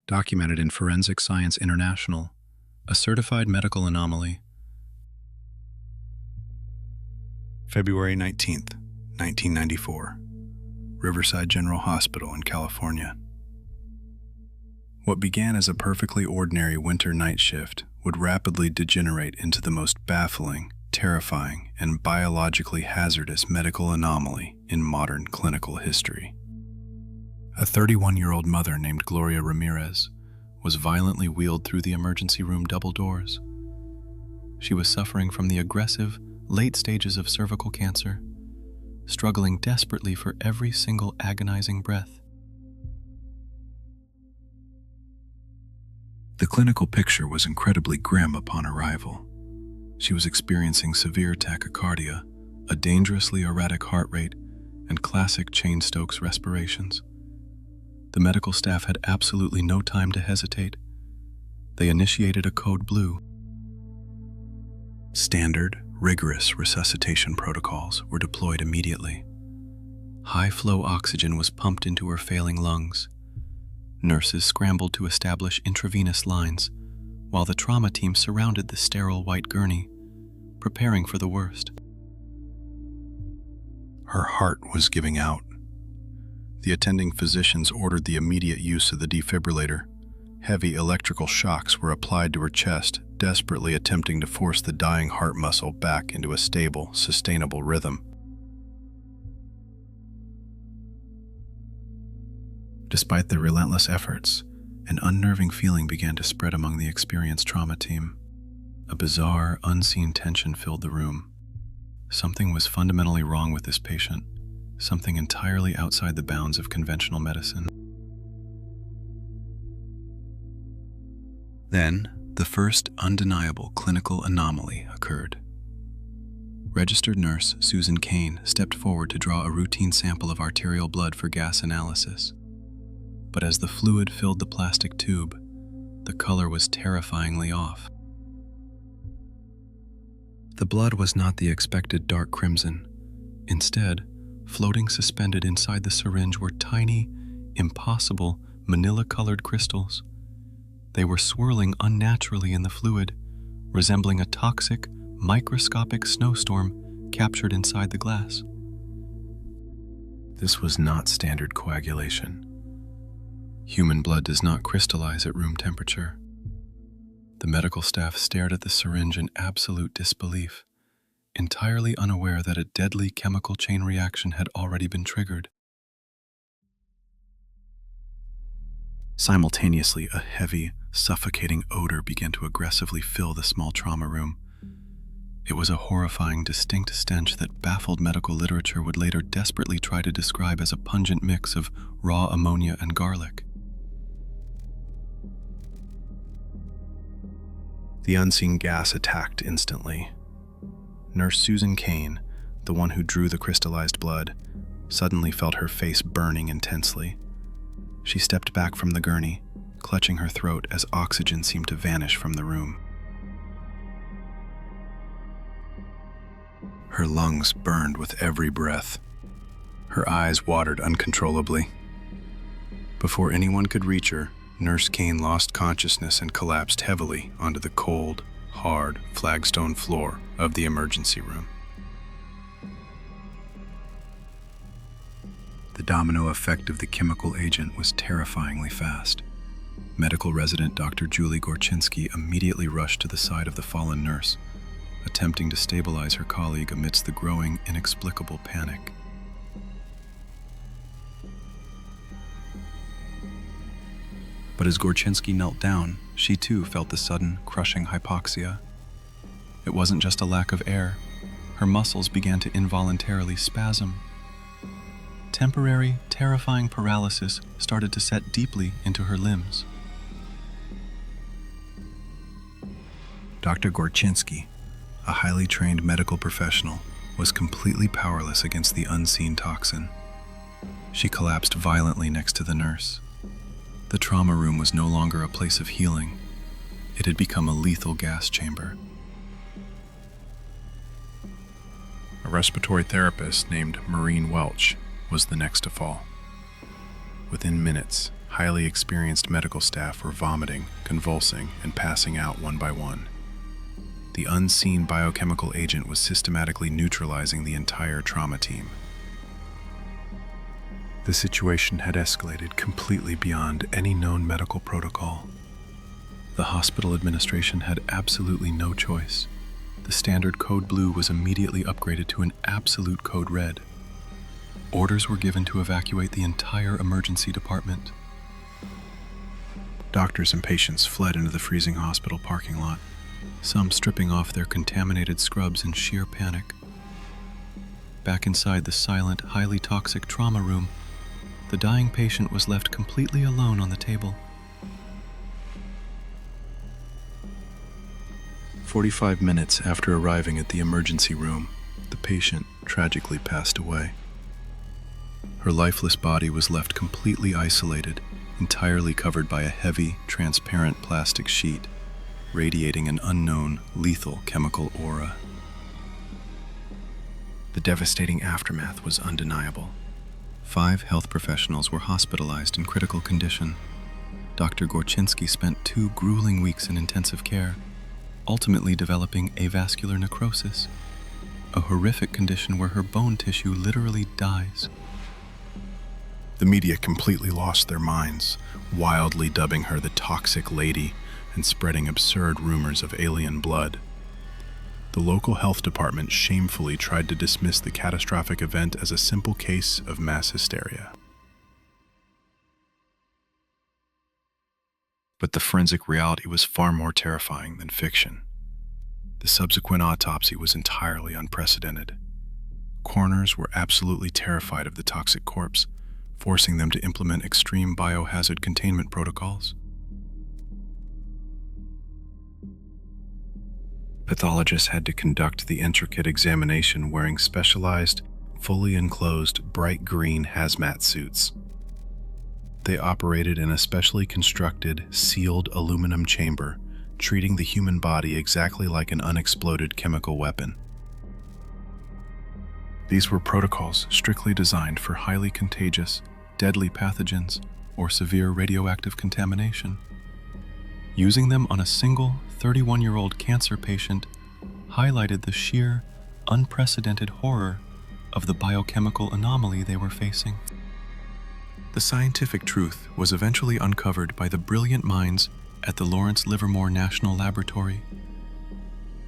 documented in Forensic Science International, a certified medical anomaly. February 19th, 1994, Riverside General Hospital in California. What began as a perfectly ordinary winter night shift would rapidly degenerate into the most baffling, terrifying, and biologically hazardous medical anomaly in modern clinical history. A 31-year-old mother named Gloria Ramirez was violently wheeled through the emergency room double doors. She was suffering from the aggressive, late stages of cervical cancer, struggling desperately for every single agonizing breath. The clinical picture was incredibly grim upon arrival. She was experiencing severe tachycardia, a dangerously erratic heart rate, and classic Cheyne-Stokes respirations. The medical staff had absolutely no time to hesitate. They initiated a code blue. Standard, rigorous resuscitation protocols were deployed immediately. High-flow oxygen was pumped into her failing lungs. Nurses scrambled to establish intravenous lines, while the trauma team surrounded the sterile white gurney, preparing for the worst. Her heart was giving out. The attending physicians ordered the immediate use of the defibrillator. Heavy electrical shocks were applied to her chest, desperately attempting to force the dying heart muscle back into a stable, sustainable rhythm. Despite their relentless efforts, an unnerving feeling began to spread among the experienced trauma team. A bizarre, unseen tension filled the room. Something was fundamentally wrong with this patient, something entirely outside the bounds of conventional medicine. Then, the first undeniable clinical anomaly occurred. Registered nurse Susan Kane stepped forward to draw a routine sample of arterial blood for gas analysis. But as the fluid filled the plastic tube, the color was terrifyingly off. The blood was not the expected dark crimson. Instead, floating suspended inside the syringe were tiny, impossible, manila-colored crystals. They were swirling unnaturally in the fluid, resembling a toxic, microscopic snowstorm captured inside the glass. This was not standard coagulation. Human blood does not crystallize at room temperature. The medical staff stared at the syringe in absolute disbelief, entirely unaware that a deadly chemical chain reaction had already been triggered. Simultaneously, a heavy, suffocating odor began to aggressively fill the small trauma room. It was a horrifying, distinct stench that baffled medical literature would later desperately try to describe as a pungent mix of raw ammonia and garlic. The unseen gas attacked instantly. Nurse Susan Kane, the one who drew the crystallized blood, suddenly felt her face burning intensely. She stepped back from the gurney, clutching her throat as oxygen seemed to vanish from the room. Her lungs burned with every breath. Her eyes watered uncontrollably. Before anyone could reach her, Nurse Kane lost consciousness and collapsed heavily onto the cold, hard flagstone floor of the emergency room. The domino effect of the chemical agent was terrifyingly fast. Medical resident Dr. Julie Gorczynski immediately rushed to the side of the fallen nurse, attempting to stabilize her colleague amidst the growing, inexplicable panic. But as Gorczynski knelt down, she too felt the sudden, crushing hypoxia. It wasn't just a lack of air. Her muscles began to involuntarily spasm. Temporary, terrifying paralysis started to set deeply into her limbs. Dr. Gorczynski, a highly trained medical professional, was completely powerless against the unseen toxin. She collapsed violently next to the nurse. The trauma room was no longer a place of healing. It had become a lethal gas chamber. A respiratory therapist named Maureen Welch was the next to fall. Within minutes, highly experienced medical staff were vomiting, convulsing, and passing out one by one. The unseen biochemical agent was systematically neutralizing the entire trauma team. The situation had escalated completely beyond any known medical protocol. The hospital administration had absolutely no choice. The standard code blue was immediately upgraded to an absolute code red. Orders were given to evacuate the entire emergency department. Doctors and patients fled into the freezing hospital parking lot, some stripping off their contaminated scrubs in sheer panic. Back inside the silent, highly toxic trauma room, the dying patient was left completely alone on the table. 45 minutes after arriving at the emergency room, the patient tragically passed away. Her lifeless body was left completely isolated, entirely covered by a heavy, transparent plastic sheet, radiating an unknown, lethal chemical aura. The devastating aftermath was undeniable. 5 health professionals were hospitalized in critical condition. Dr. Gorchinsky spent 2 grueling weeks in intensive care, ultimately developing avascular necrosis, a horrific condition where her bone tissue literally dies. The media completely lost their minds, wildly dubbing her the toxic lady and spreading absurd rumors of alien blood. The local health department shamefully tried to dismiss the catastrophic event as a simple case of mass hysteria. But the forensic reality was far more terrifying than fiction. The subsequent autopsy was entirely unprecedented. Coroners were absolutely terrified of the toxic corpse, forcing them to implement extreme biohazard containment protocols. Pathologists had to conduct the intricate examination wearing specialized, fully enclosed, bright green hazmat suits. They operated in a specially constructed, sealed aluminum chamber, treating the human body exactly like an unexploded chemical weapon. These were protocols strictly designed for highly contagious, deadly pathogens or severe radioactive contamination. Using them on a single 31-year-old cancer patient highlighted the sheer, unprecedented horror of the biochemical anomaly they were facing. The scientific truth was eventually uncovered by the brilliant minds at the Lawrence Livermore National Laboratory.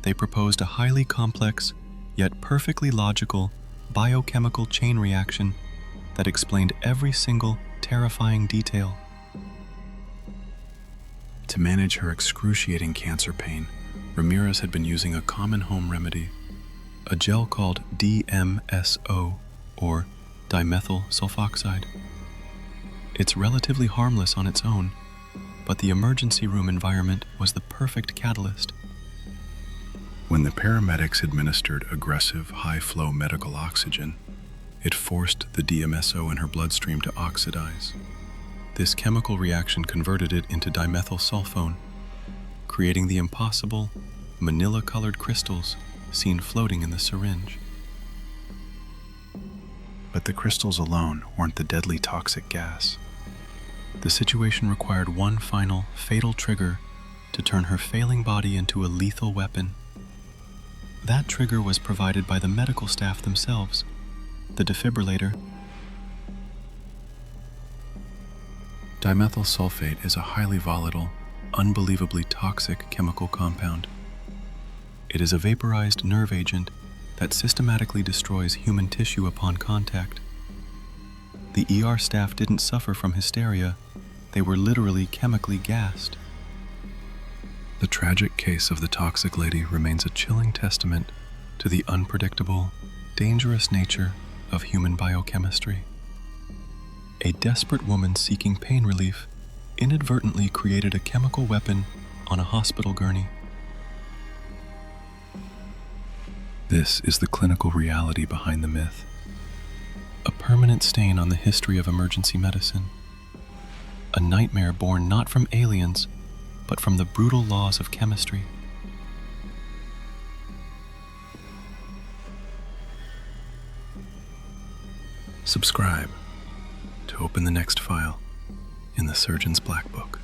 They proposed a highly complex, yet perfectly logical, biochemical chain reaction that explained every single terrifying detail. To manage her excruciating cancer pain, Ramirez had been using a common home remedy, a gel called DMSO, or Dimethyl Sulfoxide. It's relatively harmless on its own, but the emergency room environment was the perfect catalyst. When the paramedics administered aggressive, high-flow medical oxygen, it forced the DMSO in her bloodstream to oxidize. This chemical reaction converted it into dimethyl sulfone, creating the impossible, manila-colored crystals seen floating in the syringe. But the crystals alone weren't the deadly toxic gas. The situation required one final, fatal trigger to turn her failing body into a lethal weapon. That trigger was provided by the medical staff themselves, the defibrillator. Dimethyl sulfate is a highly volatile, unbelievably toxic chemical compound. It is a vaporized nerve agent that systematically destroys human tissue upon contact. The ER staff didn't suffer from hysteria, they were literally chemically gassed. The tragic case of the toxic lady remains a chilling testament to the unpredictable, dangerous nature of human biochemistry. A desperate woman seeking pain relief inadvertently created a chemical weapon on a hospital gurney. This is the clinical reality behind the myth. A permanent stain on the history of emergency medicine. A nightmare born not from aliens, but from the brutal laws of chemistry. Subscribe to open the next file. in the surgeon's Blackbook.